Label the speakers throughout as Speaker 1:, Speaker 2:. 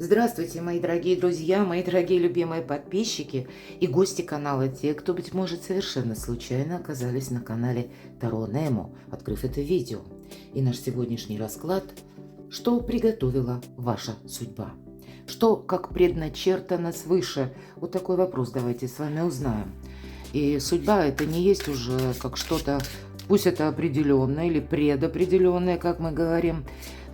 Speaker 1: Здравствуйте, мои дорогие друзья, мои дорогие любимые подписчики и гости канала, те, кто, быть может, совершенно случайно оказались на канале Таро Немо, открыв это видео. И наш сегодняшний расклад: что приготовила ваша судьба? Что, как предначертано свыше? Вот такой вопрос давайте с вами узнаем. И судьба — это не есть уже как что-то, пусть это определенное или предопределенное, как мы говорим,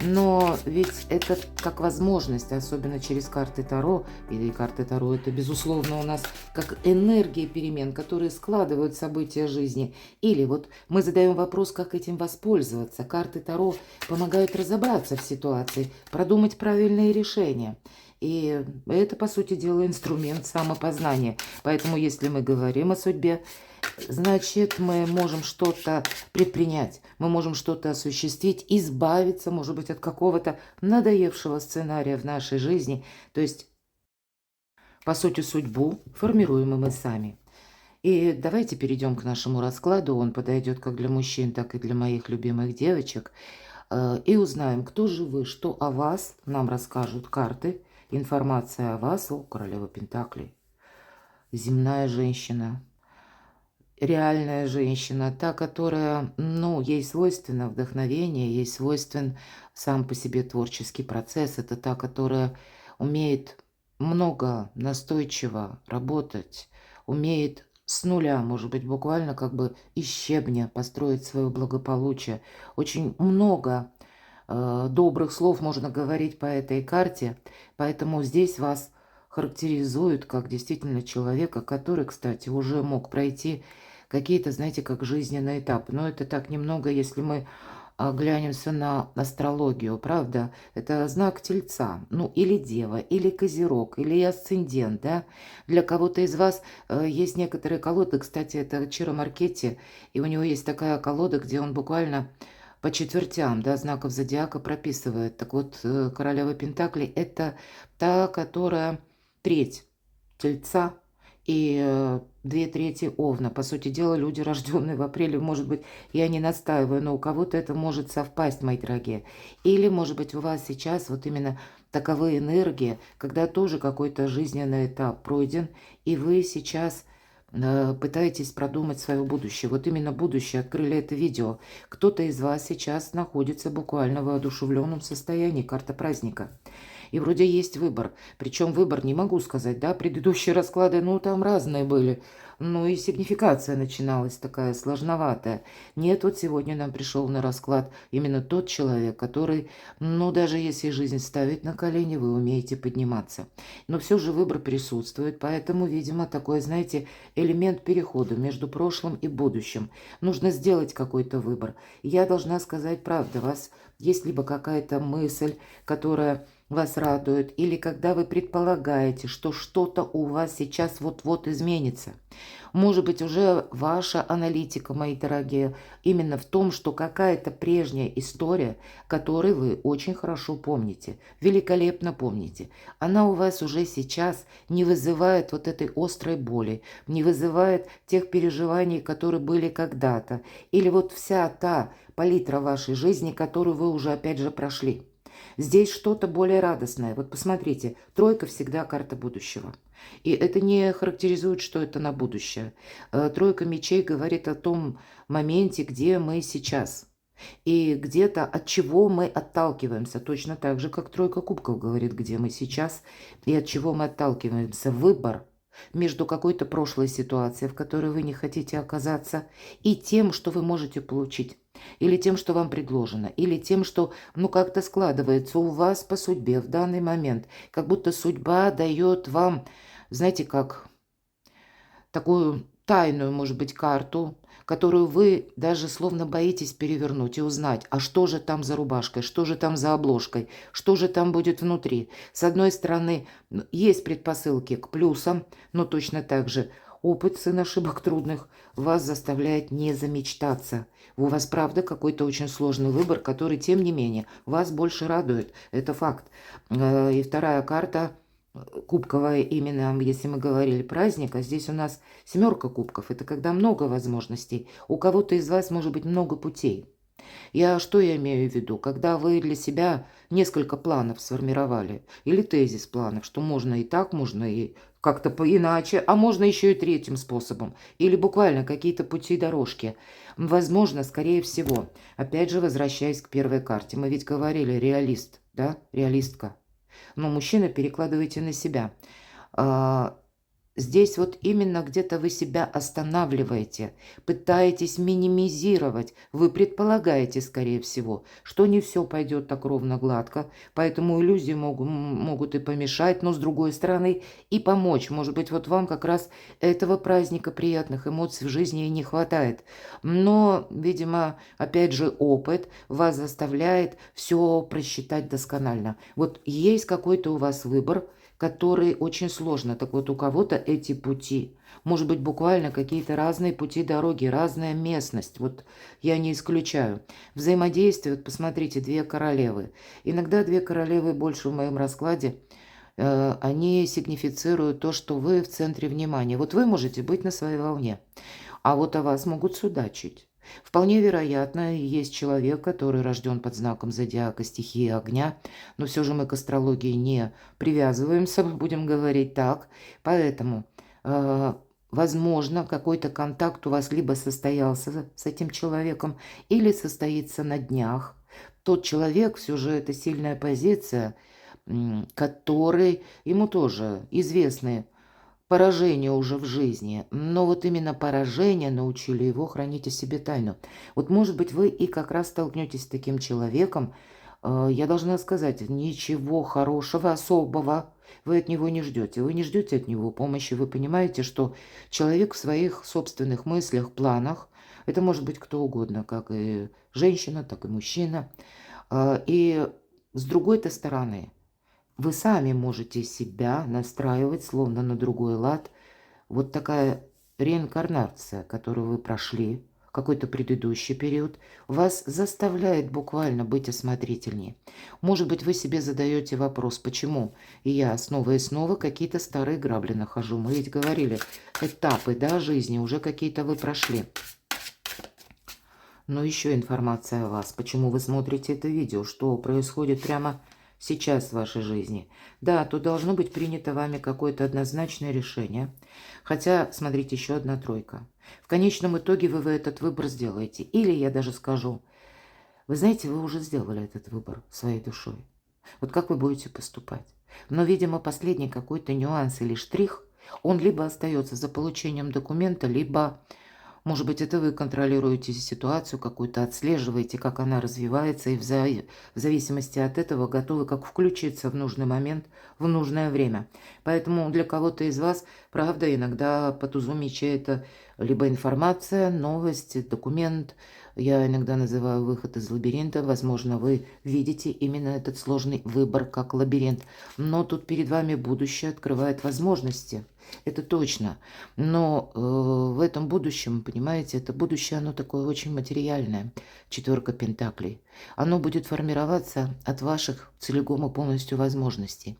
Speaker 1: но ведь это как возможность, особенно через карты Таро, или карты Таро — это, безусловно, у нас как энергия перемен, которые складывают события жизни. Или вот мы задаем вопрос, как этим воспользоваться. Карты Таро помогают разобраться в ситуации, продумать правильные решения. И это, по сути дела, инструмент самопознания. Поэтому, если мы говорим о судьбе, значит, мы можем что-то предпринять, мы можем что-то осуществить, избавиться, может быть, от какого-то надоевшего сценария в нашей жизни. То есть, по сути, судьбу формируем и мы сами. И давайте перейдем к нашему раскладу. Он подойдет как для мужчин, так и для моих любимых девочек. И узнаем, кто же вы, что о вас нам расскажут карты. Информация о вас, о королева Пентаклей. Земная женщина. Реальная женщина, та, которая, ей свойственно вдохновение, ей свойствен сам по себе творческий процесс. Это та, которая умеет много настойчиво работать, умеет с нуля, может быть, буквально как бы из щебня построить свое благополучие. Очень много добрых слов можно говорить по этой карте, поэтому здесь вас характеризуют как действительно человека, который, кстати, уже мог пройти какие-то, знаете, как жизненные этапы. Но это так немного, если мы глянемся на астрологию, правда? Это знак Тельца, или Дева, или Козерог, или Асцендент, да? Для кого-то из вас есть некоторые колоды, кстати, это Чиро Маркетти, и у него есть такая колода, где он буквально по четвертям, да, знаков зодиака прописывает. Так вот, королева Пентаклей — это та, которая треть Тельца и 2/3 Овна. По сути дела, люди, рожденные в апреле, может быть, я не настаиваю, но у кого-то это может совпасть, мои дорогие. Или, может быть, у вас сейчас вот именно таковые энергии, когда тоже какой-то жизненный этап пройден, и вы сейчас пытаетесь продумать свое будущее. Вот именно будущее открыли это видео. Кто-то из вас сейчас находится буквально в воодушевленном состоянии, карта праздника. И вроде есть выбор. Причем выбор, не могу сказать, да, предыдущие расклады, там разные были. И сигнификация начиналась такая сложноватая. Нет, вот сегодня нам пришел на расклад именно тот человек, который, даже если жизнь ставит на колени, вы умеете подниматься. Но все же выбор присутствует, поэтому, видимо, такой, знаете, элемент перехода между прошлым и будущим. Нужно сделать какой-то выбор. Я должна сказать правду, у вас есть либо какая-то мысль, которая вас радует, или когда вы предполагаете, что что-то у вас сейчас вот-вот изменится. Может быть, уже ваша аналитика, мои дорогие, именно в том, что какая-то прежняя история, которую вы очень хорошо помните, великолепно помните, она у вас уже сейчас не вызывает вот этой острой боли, не вызывает тех переживаний, которые были когда-то, или вот вся та палитра вашей жизни, которую вы уже опять же прошли. Здесь что-то более радостное. Вот посмотрите, тройка всегда карта будущего. И это не характеризует, что это на будущее. Тройка мечей говорит о том моменте, где мы сейчас. И где-то от чего мы отталкиваемся. Точно так же, как тройка кубков говорит, где мы сейчас и от чего мы отталкиваемся. Выбор между какой-то прошлой ситуацией, в которой вы не хотите оказаться, и тем, что вы можете получить. Или тем, что вам предложено, или тем, что, как-то складывается у вас по судьбе в данный момент. Как будто судьба дает вам, знаете, как такую тайную, может быть, карту, которую вы даже словно боитесь перевернуть и узнать, а что же там за рубашкой, что же там за обложкой, что же там будет внутри. С одной стороны, есть предпосылки к плюсам, но точно так же опыт сын ошибок трудных вас заставляет не замечтаться. У вас, правда, какой-то очень сложный выбор, который, тем не менее, вас больше радует. Это факт. И вторая карта кубковая, именно если мы говорили праздник, а здесь у нас 7 кубков. Это когда много возможностей. У кого-то из вас может быть много путей. Я имею в виду? Когда вы для себя несколько планов сформировали, или тезис планов, что можно и так, можно и как-то иначе, а можно еще и третьим способом, или буквально какие-то пути и дорожки. Возможно, скорее всего, опять же, возвращаясь к первой карте, мы ведь говорили реалист, да, реалистка. Но мужчина перекладывайте на себя. А, Здесь вот именно где-то вы себя останавливаете, пытаетесь минимизировать. Вы предполагаете, скорее всего, что не все пойдет так ровно гладко, поэтому иллюзии могут и помешать, но с другой стороны и помочь. Может быть, вот вам как раз этого праздника приятных эмоций в жизни и не хватает. Но, видимо, опять же, опыт вас заставляет все просчитать досконально. Вот есть какой-то у вас выбор, который очень сложно. Так вот, у кого-то эти пути, может быть, буквально какие-то разные пути дороги, разная местность. Вот я не исключаю. Взаимодействие, вот посмотрите, две королевы. Иногда две королевы больше в моем раскладе, они сигнифицируют то, что вы в центре внимания. Вот вы можете быть на своей волне, а вот о вас могут судачить. Вполне вероятно, есть человек, который рожден под знаком зодиака стихии огня, но все же мы к астрологии не привязываемся, будем говорить так. Поэтому, э, возможно, какой-то контакт у вас либо состоялся с этим человеком, или состоится на днях. Тот человек, все же это сильная позиция, который, ему тоже известны поражение уже в жизни, но вот именно поражения научили его хранить о себе тайну. Вот, может быть, вы и как раз столкнетесь с таким человеком. Я должна сказать, ничего хорошего, особого вы от него не ждете. Вы не ждете от него помощи. Вы понимаете, что человек в своих собственных мыслях, планах, это может быть кто угодно, как и женщина, так и мужчина. И с другой-то стороны, вы сами можете себя настраивать словно на другой лад. Вот такая реинкарнация, которую вы прошли, какой-то предыдущий период, вас заставляет буквально быть осмотрительнее. Может быть, вы себе задаете вопрос, почему и я снова и снова какие-то старые грабли нахожу. Мы ведь говорили, этапы, да, жизни уже какие-то вы прошли. Но еще информация о вас, почему вы смотрите это видео, что происходит прямо сейчас в вашей жизни. Да, тут должно быть принято вами какое-то однозначное решение. Хотя, смотрите, еще одна тройка. В конечном итоге вы этот выбор сделаете. Или я даже скажу, вы знаете, вы уже сделали этот выбор своей душой. Вот как вы будете поступать? Но, видимо, последний какой-то нюанс или штрих, он либо остается за получением документа, либо, может быть, это вы контролируете ситуацию какую-то, отслеживаете, как она развивается, и в зависимости от этого готовы как включиться в нужный момент, в нужное время. Поэтому для кого-то из вас, правда, иногда по тузу мечей это либо информация, новость, документ. Я иногда называю выход из лабиринта. Возможно, вы видите именно этот сложный выбор как лабиринт. Но тут перед вами будущее открывает возможности. Это точно. Но в этом будущем, понимаете, это будущее, оно такое очень материальное. Четверка пентаклей. Оно будет формироваться от ваших целиком и полностью возможностей.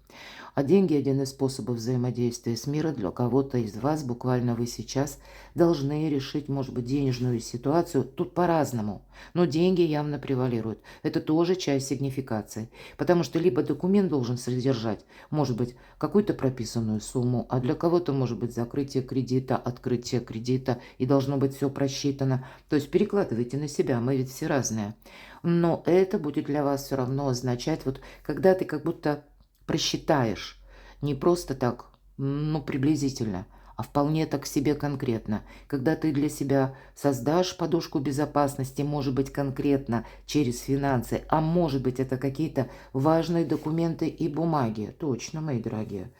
Speaker 1: А деньги– один из способов взаимодействия с миром. Для кого-то из вас, буквально вы сейчас, должны решить, может быть, денежную ситуацию. Тут по-разному. Но деньги явно превалируют. Это тоже часть сигнификации. Потому что либо документ должен содержать, может быть, какую-то прописанную сумму, а для кого-то может быть закрытие кредита, открытие кредита, и должно быть все просчитано. То есть перекладывайте на себя, мы ведь все разные. Но это будет для вас все равно означать, вот когда ты как будто просчитаешь, не просто так, ну, приблизительно, а вполне так себе конкретно. Когда ты для себя создашь подушку безопасности, может быть, конкретно через финансы, а может быть, это какие-то важные документы и бумаги. Точно, мои дорогие.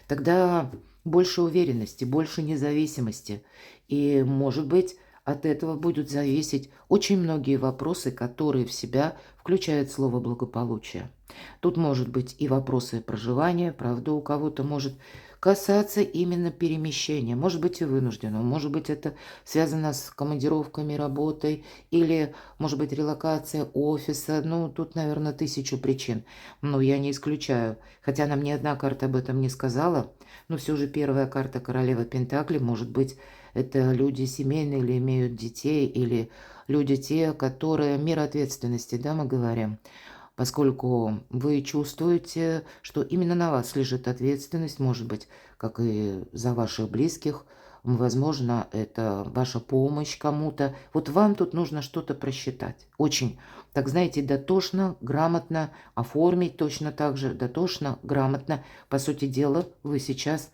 Speaker 1: Тогда больше уверенности, больше независимости. И, может быть, от этого будут зависеть очень многие вопросы, которые в себя включают слово «благополучие». Тут может быть и вопросы проживания, правда, у кого-то может касаться именно перемещения, может быть и вынужденного, может быть это связано с командировками, работой или, может быть, релокация офиса, ну, тут, наверное, тысячу причин, но я не исключаю, хотя нам ни одна карта об этом не сказала, но все же первая карта королева Пентакли, может быть, Это люди семейные или имеют детей, или люди те, которые мера ответственности, да, мы говорим. Поскольку вы чувствуете, что именно на вас лежит ответственность, может быть, как и за ваших близких, возможно, это ваша помощь кому-то. Вот вам тут нужно что-то просчитать. Очень, так знаете, дотошно, грамотно оформить точно так же, дотошно, грамотно. По сути дела, вы сейчас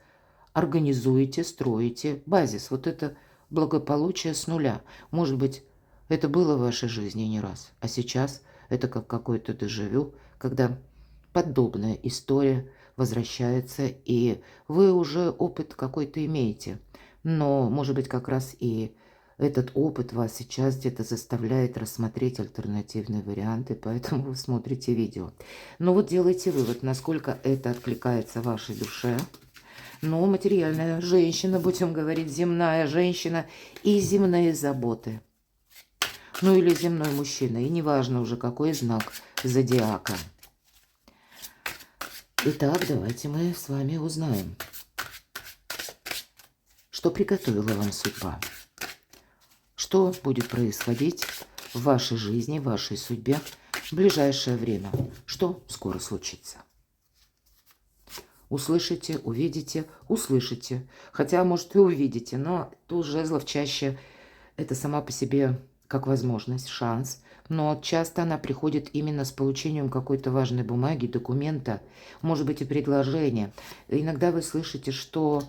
Speaker 1: организуете, строите базис. Вот это благополучие с нуля. Может быть, это было в вашей жизни не раз, а сейчас это как какой-то дежавю, когда подобная история возвращается, и вы уже опыт какой-то имеете. Но, может быть, как раз и этот опыт вас сейчас где-то заставляет рассмотреть альтернативные варианты, поэтому вы смотрите видео. Но вот делайте вывод, насколько это откликается вашей душе. Но материальная женщина, будем говорить, земная женщина и земные заботы. Ну или земной мужчина, и неважно уже какой знак зодиака. Итак, давайте мы с вами узнаем, что приготовила вам судьба. Что будет происходить в вашей жизни, в вашей судьбе в ближайшее время. Что скоро случится. Услышите, увидите, услышите. Хотя, может, и увидите, но туз жезлов чаще это сама по себе как возможность, шанс. Но часто она приходит именно с получением какой-то важной бумаги, документа, может быть, и предложения. Иногда вы слышите, что,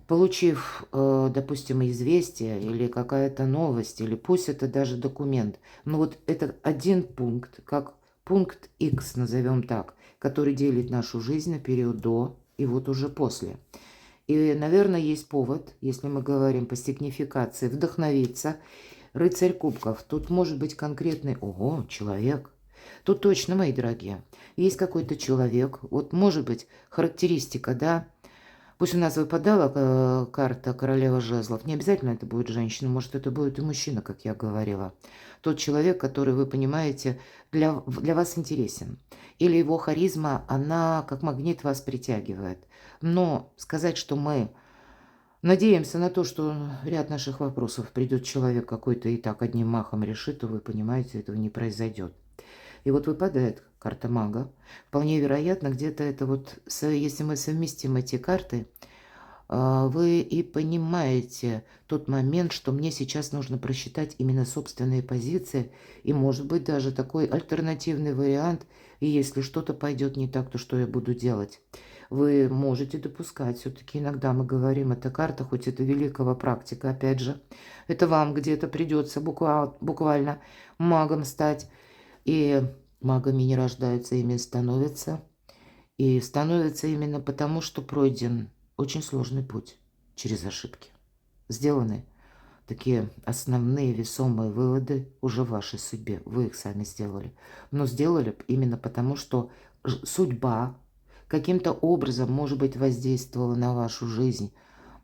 Speaker 1: получив, допустим, известие или какая-то новость, или пусть это даже документ, но вот это один пункт, как пункт X, назовем так, который делит нашу жизнь на период до и вот уже после. И, наверное, есть повод, если мы говорим по сигнификации, вдохновиться. Рыцарь кубков. Тут может быть конкретный, ого, человек. Тут точно, мои дорогие, есть какой-то человек. Вот может быть характеристика, да. Пусть у нас выпадала карта королева жезлов. Не обязательно это будет женщина, может это будет и мужчина, как я говорила. Тот человек, который, вы понимаете, для вас интересен. Или его харизма, она как магнит вас притягивает. Но сказать, что мы надеемся на то, что ряд наших вопросов придет человек какой-то и так одним махом решит, то вы понимаете, этого не произойдет. И вот выпадает карта мага. Вполне вероятно, где-то это вот, если мы совместим эти карты, вы и понимаете тот момент, что мне сейчас нужно просчитать именно собственные позиции и, может быть, даже такой альтернативный вариант. И если что-то пойдет не так, то что я буду делать? Вы можете допускать. Все-таки иногда мы говорим, это карта, хоть это великого практика, опять же. Это вам где-то придется буквально магом стать. И магами не рождаются, ими становятся. И становятся именно потому, что пройден очень сложный путь через ошибки. Сделаны такие основные весомые выводы уже в вашей судьбе. Вы их сами сделали. Но сделали именно потому, что судьба каким-то образом, может быть, воздействовала на вашу жизнь.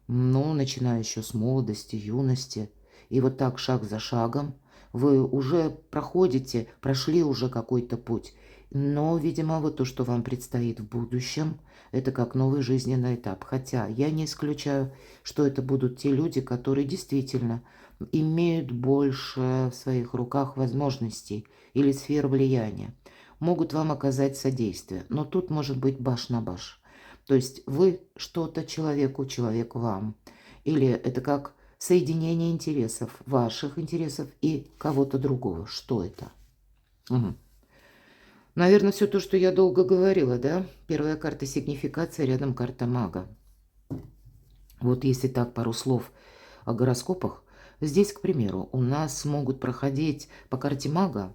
Speaker 1: Ну, начиная еще с молодости, юности. И вот так, шаг за шагом, вы уже прошли уже какой-то путь. Но, видимо, вот то, что вам предстоит в будущем, это как новый жизненный этап. Хотя я не исключаю, что это будут те люди, которые действительно имеют больше в своих руках возможностей или сфер влияния. Могут вам оказать содействие. Но тут может быть баш на баш. То есть вы что-то человеку, человек вам. Или это как соединение интересов, ваших интересов и кого-то другого. Что это? Угу. Наверное, все то, что я долго говорила, да? Первая карта сигнификация, рядом карта мага. Вот если так, пару слов о гороскопах. Здесь, к примеру, у нас могут проходить по карте мага.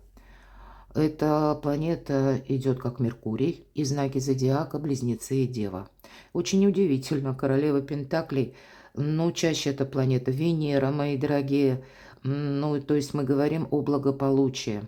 Speaker 1: Эта планета идет как Меркурий, и знаки зодиака Близнецы и Дева. Очень удивительно, королева Пентаклей, но чаще это планета Венера, мои дорогие. Ну, то есть мы говорим о благополучии.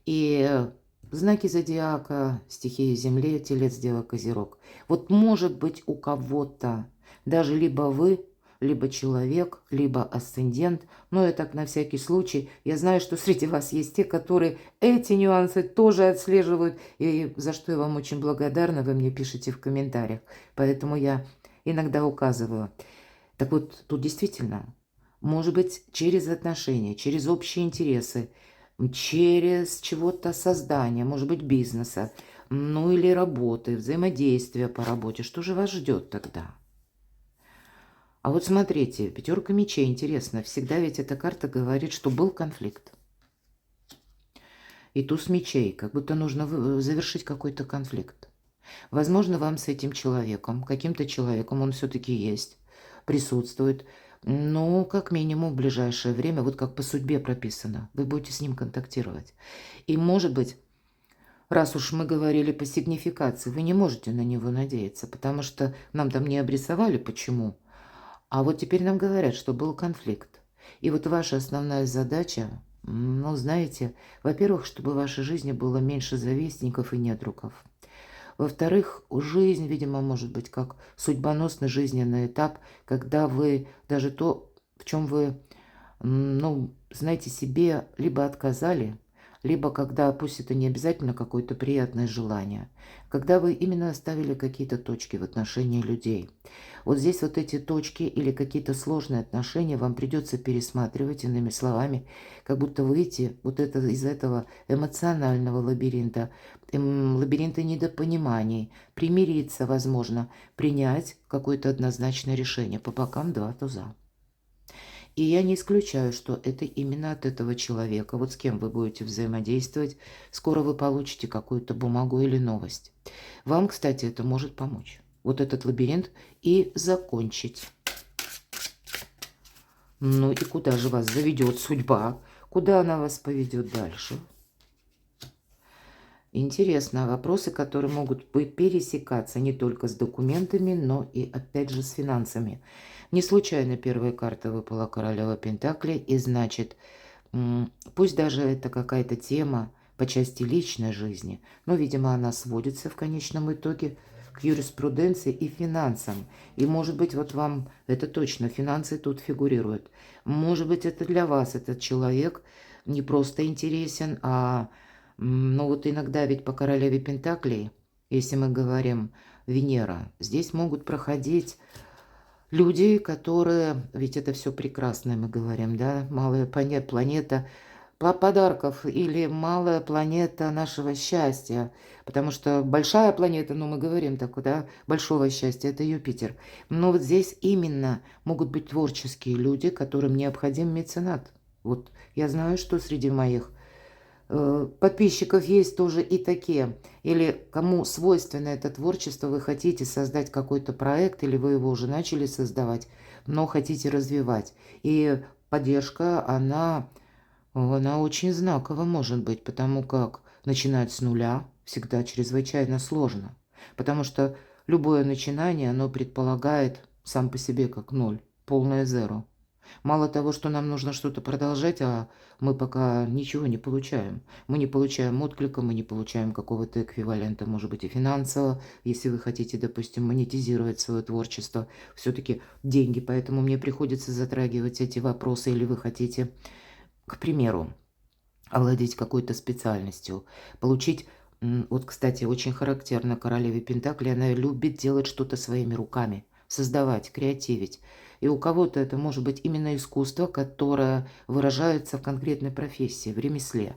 Speaker 1: И знаки зодиака, стихии Земли, Телец, Дева, Козерог. Вот может быть у кого-то, даже либо вы, либо человек, либо асцендент. Но я так на всякий случай. Я знаю, что среди вас есть те, которые эти нюансы тоже отслеживают. И за что я вам очень благодарна, вы мне пишете в комментариях. Поэтому я иногда указываю. Так вот, тут действительно, может быть, через отношения, через общие интересы, через чего-то создания, может быть, бизнеса, ну или работы, взаимодействия по работе. Что же вас ждет тогда? А вот смотрите, пятерка мечей, интересно, всегда ведь эта карта говорит, что был конфликт. И туз мечей, как будто нужно завершить какой-то конфликт. Возможно, вам с этим человеком, каким-то человеком, он все-таки есть, присутствует, но как минимум в ближайшее время, вот как по судьбе прописано, вы будете с ним контактировать. И может быть, раз уж мы говорили по сигнификации, вы не можете на него надеяться, потому что нам там не обрисовали почему. А вот теперь нам говорят, что был конфликт. И вот ваша основная задача, ну, знаете, во-первых, чтобы в вашей жизни было меньше завистников и недругов. Во-вторых, жизнь, видимо, может быть как судьбоносный жизненный этап, когда вы даже то, в чем вы, ну, знаете, себе либо отказали, либо когда, пусть это не обязательно какое-то приятное желание, когда вы именно оставили какие-то точки в отношении людей. Вот здесь вот эти точки или какие-то сложные отношения вам придется пересматривать, иными словами, как будто выйти вот это, из этого эмоционального лабиринта, лабиринта недопониманий, примириться, возможно, принять какое-то однозначное решение. По бокам два туза. И я не исключаю, что это именно от этого человека, вот с кем вы будете взаимодействовать, скоро вы получите какую-то бумагу или новость. Вам, кстати, это может помочь. Вот этот лабиринт и закончить. Ну и куда же вас заведет судьба? Куда она вас поведет дальше? Интересно, вопросы, которые могут пересекаться не только с документами, но и, опять же, с финансами. Не случайно первая карта выпала королева Пентаклей, и значит, пусть даже это какая-то тема по части личной жизни, но, видимо, она сводится в конечном итоге к юриспруденции и финансам. И, может быть, вот вам это точно, финансы тут фигурируют. Может быть, это для вас этот человек не просто интересен, а ну вот иногда ведь по королеве Пентаклей, если мы говорим Венера, здесь могут проходить люди, которые, ведь это все прекрасное мы говорим, да, малая планета подарков или малая планета нашего счастья, потому что большая планета, ну мы говорим так, да, большого счастья, это Юпитер. Но вот здесь именно могут быть творческие люди, которым необходим меценат. Вот я знаю, что среди моих подписчиков есть тоже и такие. Или кому свойственно это творчество, вы хотите создать какой-то проект, или вы его уже начали создавать, но хотите развивать. И поддержка, она очень знакова может быть, потому как начинать с нуля всегда чрезвычайно сложно. Потому что любое начинание, оно предполагает сам по себе как ноль, полное зеро. Мало того, что нам нужно что-то продолжать, а мы пока ничего не получаем. Мы не получаем отклика, мы не получаем какого-то эквивалента, может быть, и финансового, если вы хотите, допустим, монетизировать свое творчество. Все-таки деньги, поэтому мне приходится затрагивать эти вопросы, или вы хотите, к примеру, овладеть какой-то специальностью, получить. Вот, кстати, очень характерно королеве Пентакли, она любит делать что-то своими руками, создавать, креативить. И у кого-то это может быть именно искусство, которое выражается в конкретной профессии, в ремесле.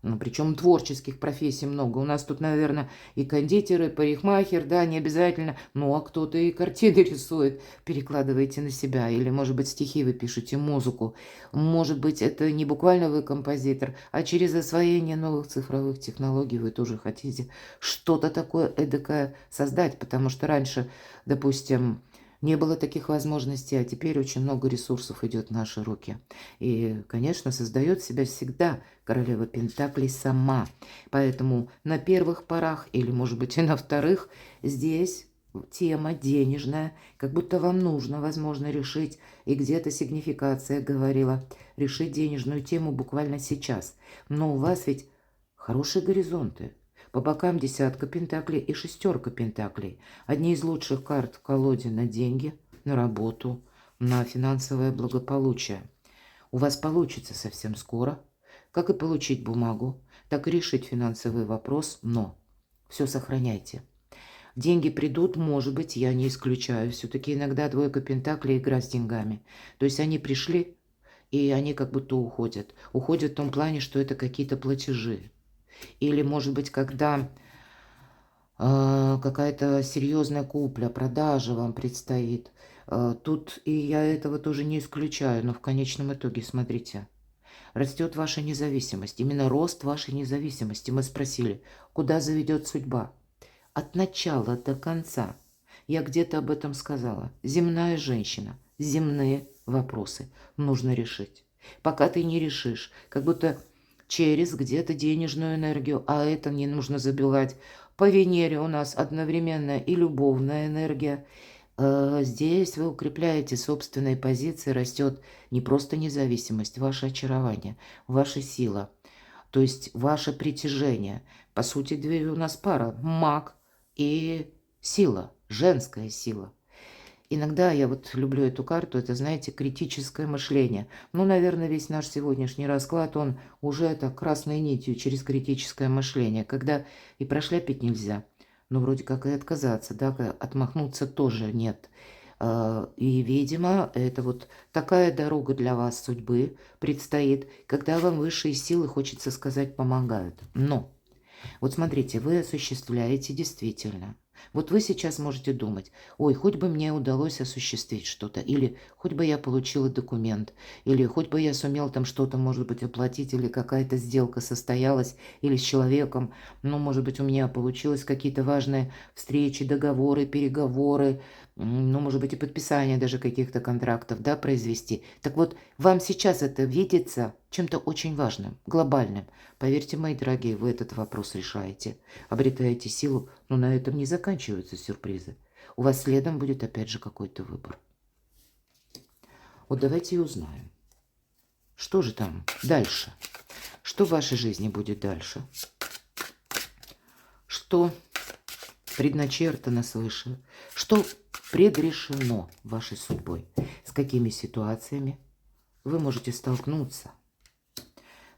Speaker 1: Ну, причем творческих профессий много. У нас тут, наверное, и кондитер, и парикмахер, да, не обязательно. Ну, а кто-то и картины рисует, перекладываете на себя. Или, может быть, стихи вы пишете, музыку. Может быть, это не буквально вы композитор, а через освоение новых цифровых технологий вы тоже хотите что-то такое эдакое создать. Потому что раньше, допустим, не было таких возможностей, а теперь очень много ресурсов идет в наши руки. И, конечно, создает себя всегда королева Пентаклей сама. Поэтому на первых порах, или, может быть, и на вторых, здесь тема денежная, как будто вам нужно, возможно, решить, и где-то сигнификация говорила, решить денежную тему буквально сейчас. Но у вас ведь хорошие горизонты. По бокам десятка пентаклей и шестерка пентаклей. Одни из лучших карт в колоде на деньги, на работу, на финансовое благополучие. У вас получится совсем скоро, как и получить бумагу, так и решить финансовый вопрос, но все сохраняйте. Деньги придут, может быть, я не исключаю. Все-таки иногда двойка пентаклей, игра с деньгами. То есть они пришли, и они как будто уходят. Уходят в том плане, что это какие-то платежи. Или, может быть, когда какая-то серьезная купля, продажа вам предстоит. Тут и я этого тоже не исключаю, но в конечном итоге, смотрите, растет ваша независимость. Именно рост вашей независимости. Мы спросили, куда заведет судьба? От начала до конца. Я где-то об этом сказала. Земная женщина. Земные вопросы нужно решить. Пока ты не решишь, как будто через где-то денежную энергию, а это не нужно забивать. По Венере у нас одновременно и любовная энергия. Здесь вы укрепляете собственные позиции, растет не просто независимость, ваше очарование, ваша сила, то есть ваше притяжение. По сути, две у нас пара, маг и сила, женская сила. Иногда я вот люблю эту карту, это, знаете, критическое мышление. Ну, наверное, весь наш сегодняшний расклад, он уже так красной нитью через критическое мышление, когда и прошляпить нельзя, но вроде как и отказаться, да, отмахнуться тоже нет. И, видимо, это вот такая дорога для вас судьбы предстоит, когда вам высшие силы, хочется сказать, помогают. Но вот смотрите, вы осуществляете действительно. Вот вы сейчас можете думать, ой, хоть бы мне удалось осуществить что-то, или хоть бы я получила документ, или хоть бы я сумел там что-то, может быть, оплатить, или какая-то сделка состоялась, или с человеком, ну, может быть, у меня получилось какие-то важные встречи, договоры, переговоры, ну, может быть, и подписание даже каких-то контрактов, да, произвести. Так вот, вам сейчас это видится чем-то очень важным, глобальным. Поверьте, мои дорогие, вы этот вопрос решаете, обретаете силу, но на этом не заканчиваются сюрпризы. У вас следом будет опять же какой-то выбор. Вот давайте и узнаем, что же там дальше, что в вашей жизни будет дальше, что предначертано свыше, что предрешено вашей судьбой, с какими ситуациями вы можете столкнуться.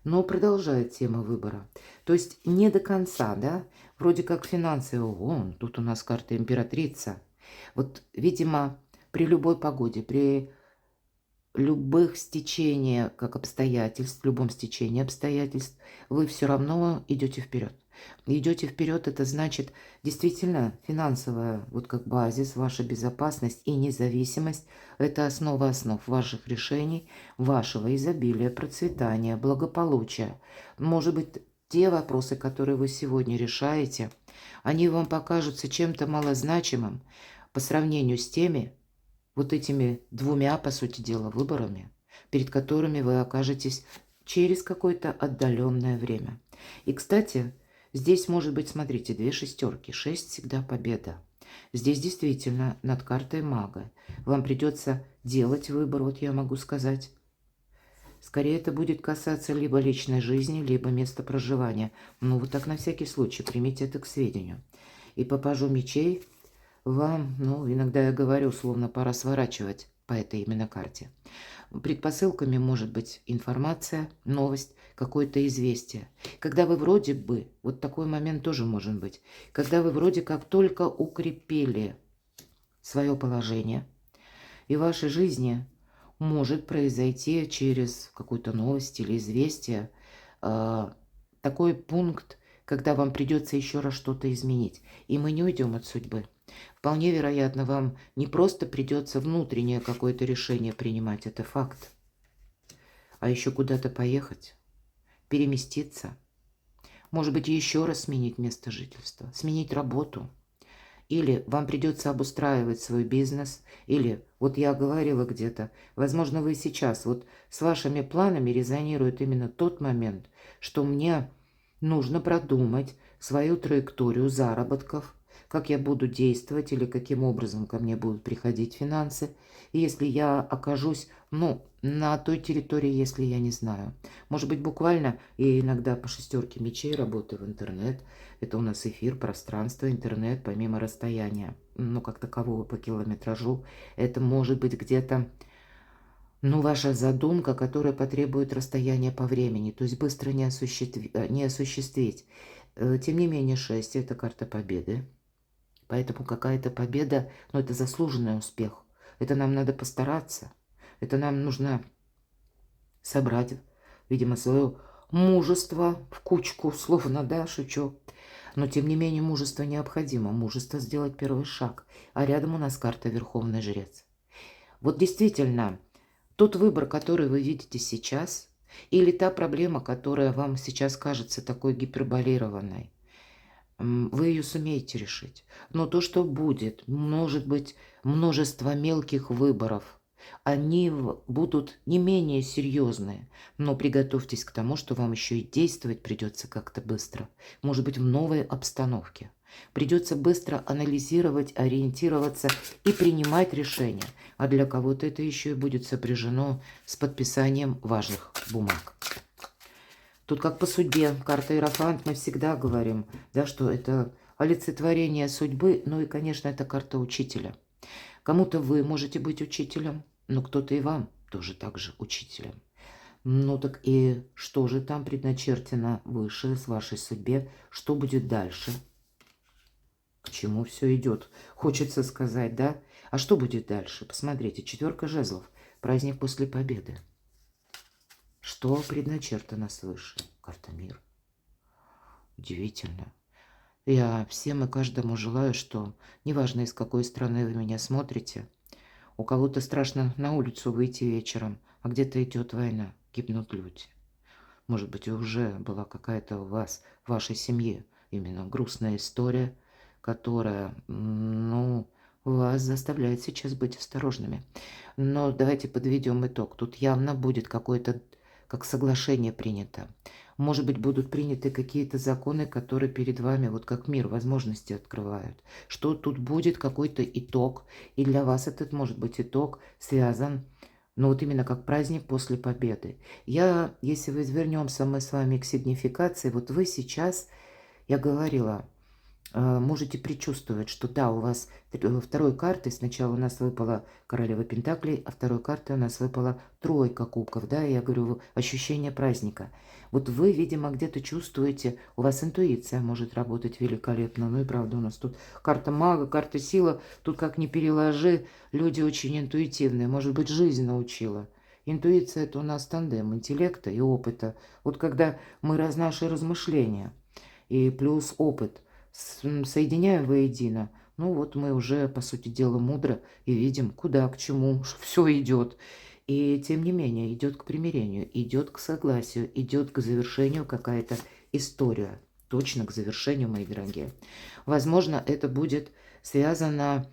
Speaker 1: Но продолжает тема выбора. То есть не до конца, да? Вроде как финансы, ого, тут у нас карта императрица. Вот, видимо, при любой погоде, при любых стечениях, как обстоятельств, в любом стечении обстоятельств, вы все равно идете вперед. Идете вперед, это значит действительно финансовая, вот как базис, ваша безопасность и независимость – это основа основ ваших решений, вашего изобилия, процветания, благополучия. Может быть, те вопросы, которые вы сегодня решаете, они вам покажутся чем-то малозначимым по сравнению с теми, вот этими двумя, по сути дела, выборами, перед которыми вы окажетесь через какое-то отдаленное время. И, кстати, здесь может быть, смотрите, две шестерки. 6 всегда победа. Здесь действительно над картой мага. Вам придется делать выбор, вот я могу сказать. Скорее это будет касаться либо личной жизни, либо места проживания. Ну, вот так на всякий случай, примите это к сведению. И по пажу мечей вам, ну, иногда я говорю, словно пора сворачивать по этой именно карте. Предпосылками может быть информация, новость, какое-то известие. Когда вы вроде бы, вот такой момент тоже может быть, когда вы вроде как только укрепили свое положение, и в вашей жизни может произойти через какую-то новость или известие такой пункт, когда вам придется еще раз что-то изменить. И мы не уйдем от судьбы. Вполне вероятно, вам не просто придется внутреннее какое-то решение принимать, это факт, а еще куда-то поехать, переместиться, может быть, еще раз сменить место жительства, сменить работу. Или вам придется обустраивать свой бизнес, или, вот я говорила где-то, возможно, вы сейчас, вот с вашими планами резонирует именно тот момент, что мне нужно продумать свою траекторию заработков, как я буду действовать или каким образом ко мне будут приходить финансы, и если я окажусь, ну, на той территории, если я не знаю. Может быть, буквально, и иногда по шестерке мечей работаю в интернет. Это у нас эфир, пространство, интернет, помимо расстояния, ну, как такового по километражу. Это может быть где-то, ну, ваша задумка, которая потребует расстояния по времени, то есть быстро не осуществить. Тем не менее, 6 – это карта победы. Поэтому какая-то победа, но это заслуженный успех. Это нам надо постараться. Это нам нужно собрать, видимо, свое мужество в кучку, условно, да, шучу. Но, тем не менее, мужество необходимо. Мужество сделать первый шаг. А рядом у нас карта Верховный Жрец. Вот действительно, тот выбор, который вы видите сейчас, или та проблема, которая вам сейчас кажется такой гиперболированной, вы ее сумеете решить. Но то, что будет, может быть множество мелких выборов. Они будут не менее серьезные, но приготовьтесь к тому, что вам еще и действовать придется как-то быстро. Может быть, в новой обстановке. Придется быстро анализировать, ориентироваться и принимать решения. А для кого-то это еще и будет сопряжено с подписанием важных бумаг. Тут как по судьбе, карта Иерофант, мы всегда говорим, да, что это олицетворение судьбы, ну и, конечно, это карта учителя. Кому-то вы можете быть учителем, но кто-то и вам тоже так же учителем. Ну так и что же там предначертано выше с вашей судьбе, что будет дальше? К чему все идет? Хочется сказать, да? А что будет дальше? Посмотрите, 4 жезлов, праздник после победы. Что предначертано свыше? Карта Мир. Удивительно. Я всем и каждому желаю, что, неважно, из какой страны вы меня смотрите, у кого-то страшно на улицу выйти вечером, а где-то идет война, гибнут люди. Может быть, уже была какая-то у вас, в вашей семье, именно грустная история, которая, ну, вас заставляет сейчас быть осторожными. Но давайте подведем итог. Тут явно будет какое-то, как соглашение принято. Может быть, будут приняты какие-то законы, которые перед вами, вот как мир, возможности открывают. Что тут будет какой-то итог. И для вас этот, может быть, итог связан, ну вот именно как праздник после победы. Если мы вернемся мы с вами к сигнификации, вот вы сейчас, я говорила, можете предчувствовать, что да, у вас второй картой, сначала у нас выпала королева пентаклей, а второй картой у нас выпала тройка кубков, да, я говорю, ощущение праздника. Вот вы, видимо, где-то чувствуете, у вас интуиция может работать великолепно, ну и правда у нас тут карта мага, карта сила, тут как ни переложи, люди очень интуитивные, может быть, жизнь научила. Интуиция – это у нас тандем интеллекта и опыта. Вот когда мы наши размышления и плюс опыт – соединяем воедино, ну вот мы уже, по сути дела, мудро и видим, куда, к чему все идет. И тем не менее, идет к примирению, идет к согласию, идет к завершению какая-то история. Точно к завершению, мои дорогие. Возможно, это будет связано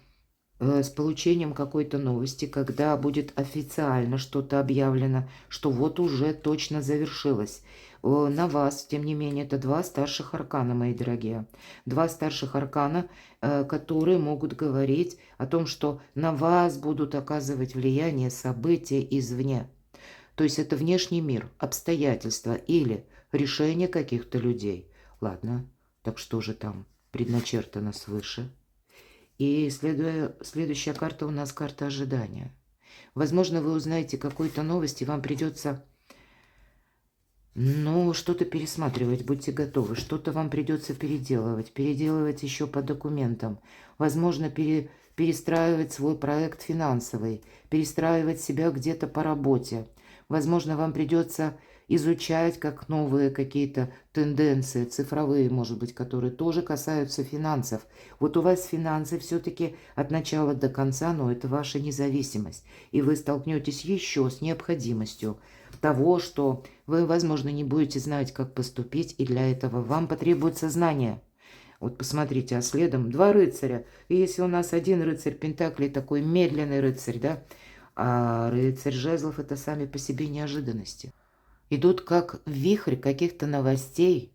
Speaker 1: с получением какой-то новости, когда будет официально что-то объявлено, что вот уже точно завершилось. На вас, тем не менее, это 2 старших аркана, мои дорогие. 2 старших аркана, которые могут говорить о том, что на вас будут оказывать влияние события извне. То есть это внешний мир, обстоятельства или решение каких-то людей. Ладно, так что же там предначертано свыше? И следующая карта у нас карта ожидания. Возможно, вы узнаете какую-то новость, и вам придется, ну, что-то пересматривать, будьте готовы. Что-то вам придется переделывать еще по документам. Возможно, перестраивать свой проект финансовый, перестраивать себя где-то по работе. Возможно, вам придется изучать как новые какие-то тенденции, цифровые, может быть, которые тоже касаются финансов. Вот у вас финансы все-таки от начала до конца, но это ваша независимость. И вы столкнетесь еще с необходимостью того, что вы, возможно, не будете знать, как поступить, и для этого вам потребуется знание. Вот посмотрите, а следом 2 рыцаря. И если у нас один рыцарь пентаклей, такой медленный рыцарь, да, а рыцарь жезлов – это сами по себе неожиданности. Идут как вихрь каких-то новостей,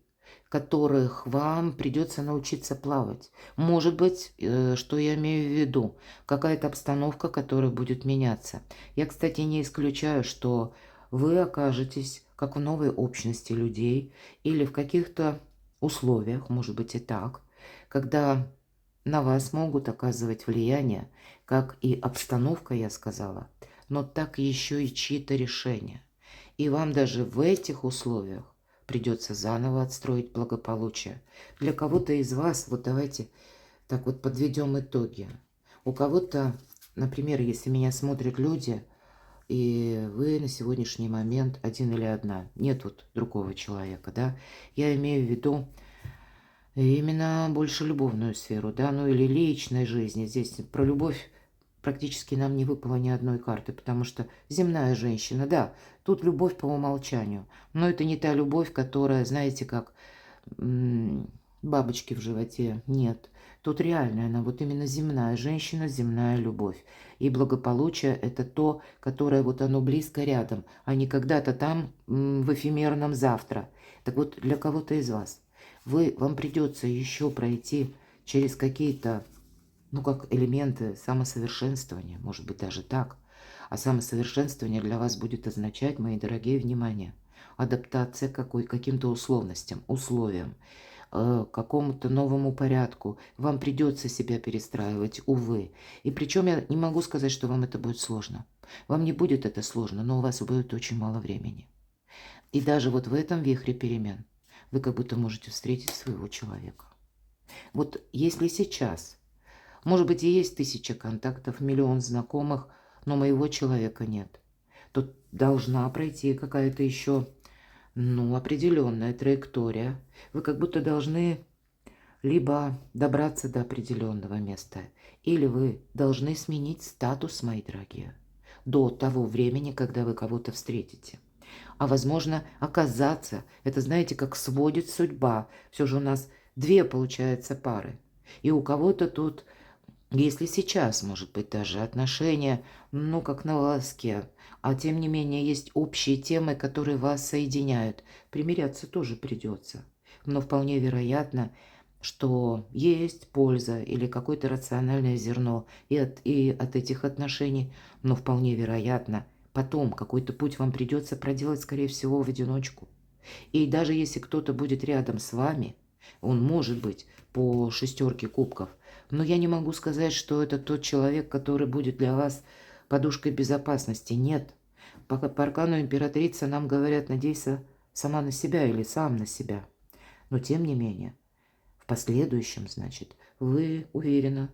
Speaker 1: которых вам придется научиться плавать. Может быть, что я имею в виду, какая-то обстановка, которая будет меняться. Я, кстати, не исключаю, что вы окажетесь как в новой общности людей или в каких-то условиях, может быть и так, когда на вас могут оказывать влияние, как и обстановка, я сказала, но так еще и чьи-то решения. И вам даже в этих условиях придется заново отстроить благополучие. Для кого-то из вас, вот давайте Так вот, подведем итоги. У кого-то, например, если меня смотрят люди, и вы на сегодняшний момент один или одна, нет вот другого человека, да, я имею в виду именно больше любовную сферу, да, ну или личной жизни. Здесь про любовь практически нам не выпало ни одной карты, потому что земная женщина, да, тут любовь по умолчанию, но это не та любовь, которая, знаете, как бабочки в животе, нет. Тут реальная она, вот именно земная женщина, земная любовь. И благополучие – это то, которое вот оно близко рядом, а не когда-то там в эфемерном завтра. Так вот, для кого-то из вас вам придется еще пройти через какие-то, ну, как элементы самосовершенствования, может быть, даже так. А самосовершенствование для вас будет означать, мои дорогие, внимание, адаптация каким-то условностям, условиям, какому-то новому порядку. Вам придется себя перестраивать, увы. И причем я не могу сказать, что вам это будет сложно. Вам не будет это сложно, но у вас будет очень мало времени. И даже вот в этом вихре перемен вы как будто можете встретить своего человека. Вот если сейчас, может быть, и есть 1000 контактов, миллион знакомых, но моего человека нет, то должна пройти какая-то еще, ну, определенная траектория. Вы как будто должны либо добраться до определенного места, или вы должны сменить статус, мои дорогие, до того времени, когда вы кого-то встретите. А возможно, оказаться, это, знаете, как сводит судьба. Все же у нас две, получается, пары. И у кого-то тут, если сейчас, может быть, даже отношения, ну, как на волоске, а тем не менее есть общие темы, которые вас соединяют, примиряться тоже придется. Но вполне вероятно, что есть польза или какое-то рациональное зерно и от этих отношений, но вполне вероятно, потом какой-то путь вам придется проделать, скорее всего, в одиночку. И даже если кто-то будет рядом с вами, он может быть по 6 кубков, но я не могу сказать, что это тот человек, который будет для вас подушкой безопасности. Нет. По аркану императрицы нам говорят, надейся сама на себя или сам на себя. Но тем не менее, в последующем, значит, вы уверенно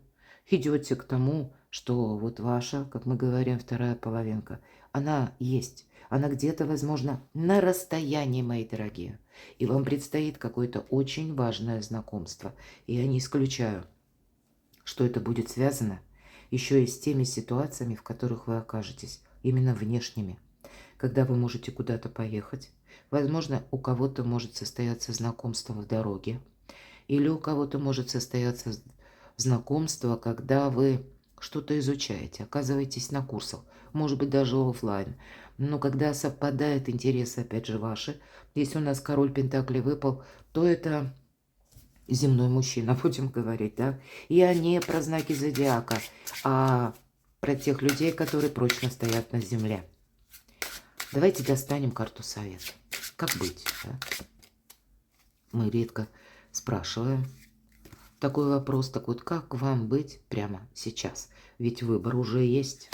Speaker 1: идете к тому, что вот ваша, как мы говорим, вторая половинка, она есть. Она где-то, возможно, на расстоянии, мои дорогие. И вам предстоит какое-то очень важное знакомство. И я не исключаю, что это будет связано еще и с теми ситуациями, в которых вы окажетесь, именно внешними. Когда вы можете куда-то поехать, возможно, у кого-то может состояться знакомство в дороге, или у кого-то может состояться знакомство, когда вы что-то изучаете, оказываетесь на курсах, может быть, даже офлайн. Но когда совпадают интересы, опять же, ваши, если у нас король Пентаклей выпал, то это земной мужчина, будем говорить, да? Я не про знаки зодиака, а про тех людей, которые прочно стоят на земле. Давайте достанем карту совета. Как быть, да? Мы редко спрашиваем такой вопрос, так вот, как вам быть прямо сейчас? Ведь выбор уже есть.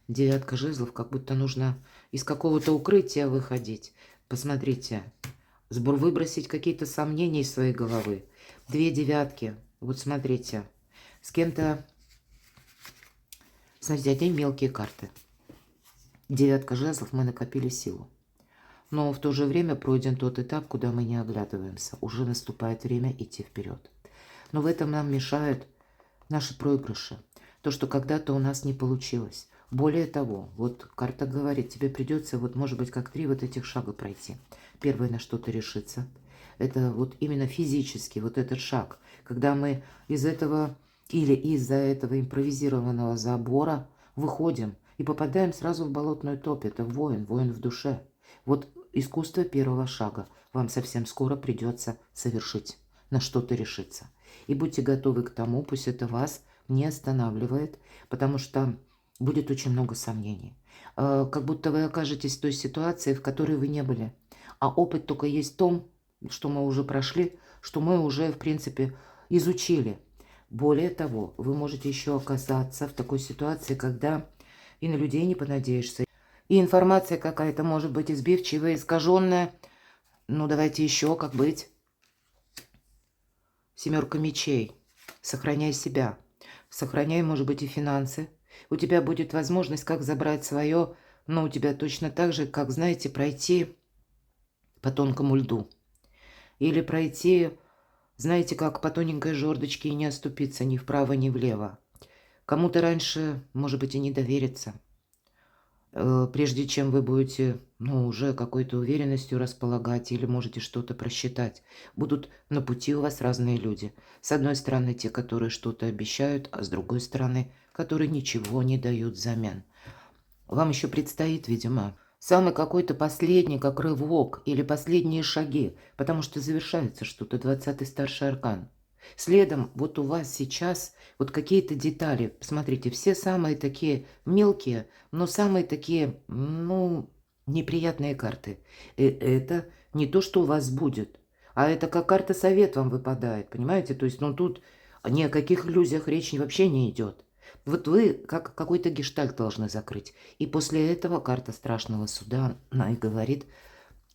Speaker 1: 9 жезлов, как будто нужно из какого-то укрытия выходить. Посмотрите, выбросить какие-то сомнения из своей головы. 2 девятки, вот смотрите, с кем-то, смотрите, одни мелкие карты. 9 жезлов, мы накопили силу. Но в то же время пройден тот этап, куда мы не оглядываемся. Уже наступает время идти вперед. Но в этом нам мешают наши проигрыши. То, что когда-то у нас не получилось. Более того, вот карта говорит, тебе придется, вот может быть, как 3 вот этих шага пройти. Первое, на что-то решиться. Это вот именно физически, вот этот шаг. Когда мы из этого или из-за этого импровизированного забора выходим и попадаем сразу в болотную топь. Это воин в душе. Вот искусство первого шага вам совсем скоро придется совершить, на что-то решиться. И будьте готовы к тому, пусть это вас не останавливает, потому что будет очень много сомнений. Как будто вы окажетесь в той ситуации, в которой вы не были. А опыт только есть в том, что мы уже прошли, что мы уже, в принципе, изучили. Более того, вы можете еще оказаться в такой ситуации, когда и на людей не понадеешься, и информация какая-то может быть избивчивая, искаженная. Ну, давайте еще, как быть. Семерка мечей. Сохраняй себя. Сохраняй, может быть, и финансы. У тебя будет возможность, как забрать свое, но у тебя точно так же, как, знаете, пройти по тонкому льду. Или пройти, знаете, как по тоненькой жердочке и не оступиться ни вправо, ни влево. Кому-то раньше, может быть, и не довериться. Прежде чем вы будете, уже какой-то уверенностью располагать или можете что-то просчитать. Будут на пути у вас разные люди. С одной стороны, те, которые что-то обещают, а с другой стороны, которые ничего не дают взамен. Вам еще предстоит, видимо, самый какой-то последний, как рывок, или последние шаги, потому что завершается что-то, 20-й старший аркан. Следом вот у вас сейчас вот какие-то детали, посмотрите, все самые такие мелкие, но самые такие, неприятные карты. И это не то, что у вас будет, а это как карта совет вам выпадает, понимаете? То есть, тут ни о каких иллюзиях речи вообще не идет. Вот вы как какой-то гештальт должны закрыть. И после этого карта страшного суда, она и говорит,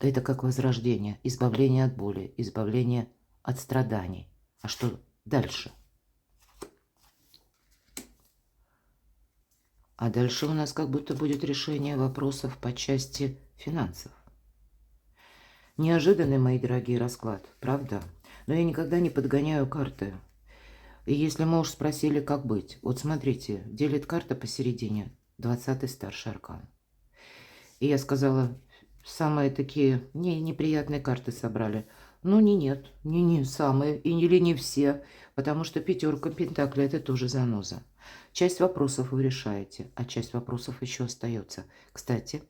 Speaker 1: это как возрождение, избавление от боли, избавление от страданий. А что дальше? А дальше у нас как будто будет решение вопросов по части финансов. Неожиданный, мои дорогие, расклад, правда? Но я никогда не подгоняю карты. И если мы уж спросили, как быть, вот смотрите, делит карта посередине, 20-й старший аркан. И я сказала, самые такие неприятные карты собрали. Не самые, или не все, потому что пятерка пентаклей – это тоже заноза. Часть вопросов вы решаете, а часть вопросов еще остается. Кстати,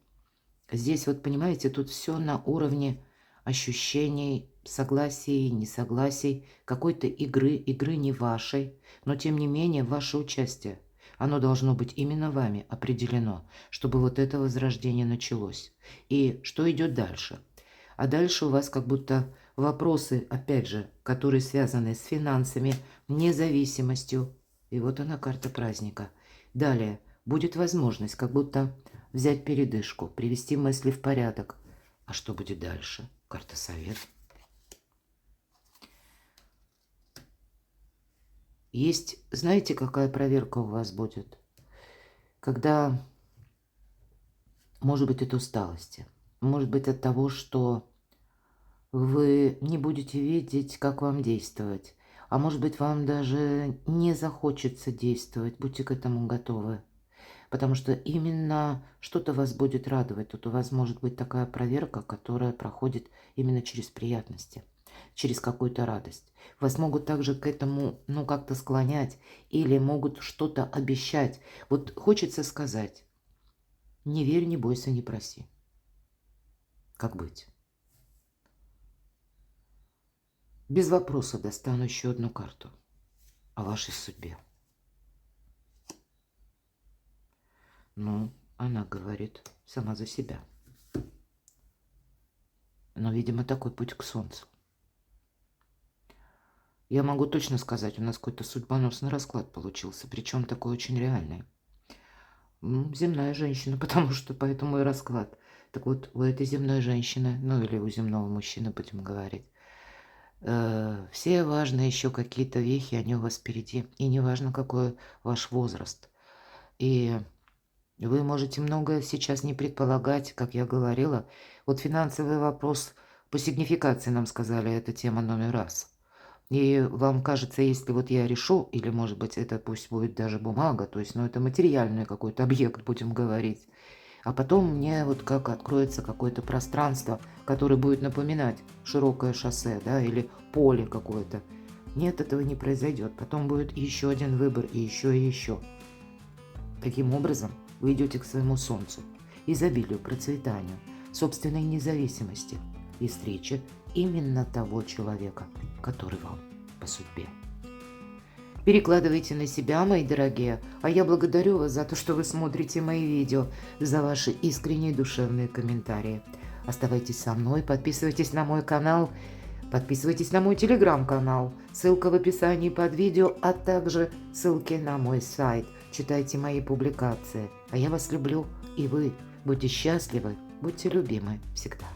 Speaker 1: здесь вот, понимаете, тут все на уровне ощущений, согласий, несогласий, какой-то игры не вашей, но тем не менее ваше участие. Оно должно быть именно вами определено, чтобы вот это возрождение началось. И что идет дальше? А дальше у вас как будто вопросы, опять же, которые связаны с финансами, независимостью. И вот она, карта праздника. Далее будет возможность как будто взять передышку, привести мысли в порядок. А что будет дальше? Карта совет. Есть, знаете, какая проверка у вас будет? Когда, может быть, от усталости, может быть, от того, что вы не будете видеть, как вам действовать. А может быть, вам даже не захочется действовать. Будьте к этому готовы. Потому что именно что-то вас будет радовать. Тут у вас может быть такая проверка, которая проходит именно через приятности, через какую-то радость. Вас могут также к этому, как-то склонять или могут что-то обещать. Вот хочется сказать, не верь, не бойся, не проси. Как быть? Без вопроса достану еще одну карту о вашей судьбе. Она говорит сама за себя. Но, видимо, такой путь к солнцу. Я могу точно сказать, у нас какой-то судьбоносный расклад получился, причем такой очень реальный. Земная женщина, потому что поэтому и расклад. Так вот, у этой земной женщины, или у земного мужчины, будем говорить, все важные еще какие-то вехи, они у вас впереди. И не важно, какой ваш возраст. И вы можете многое сейчас не предполагать, как я говорила. Вот финансовый вопрос по сигнификации нам сказали, это тема номер раз. И вам кажется, если вот я решу, или может быть это пусть будет даже бумага, то есть, это материальный какой-то объект, будем говорить. А потом мне вот как откроется какое-то пространство, которое будет напоминать широкое шоссе, да, или поле какое-то. Нет, этого не произойдет. Потом будет еще один выбор и еще, и еще. Таким образом, вы идете к своему солнцу, изобилию, процветанию, собственной независимости и встрече именно того человека, который вам по судьбе. Перекладывайте на себя, мои дорогие, а я благодарю вас за то, что вы смотрите мои видео, за ваши искренние душевные комментарии. Оставайтесь со мной, подписывайтесь на мой канал, подписывайтесь на мой телеграм-канал, ссылка в описании под видео, а также ссылки на мой сайт. Читайте мои публикации. А я вас люблю, и вы будьте счастливы, будьте любимы всегда.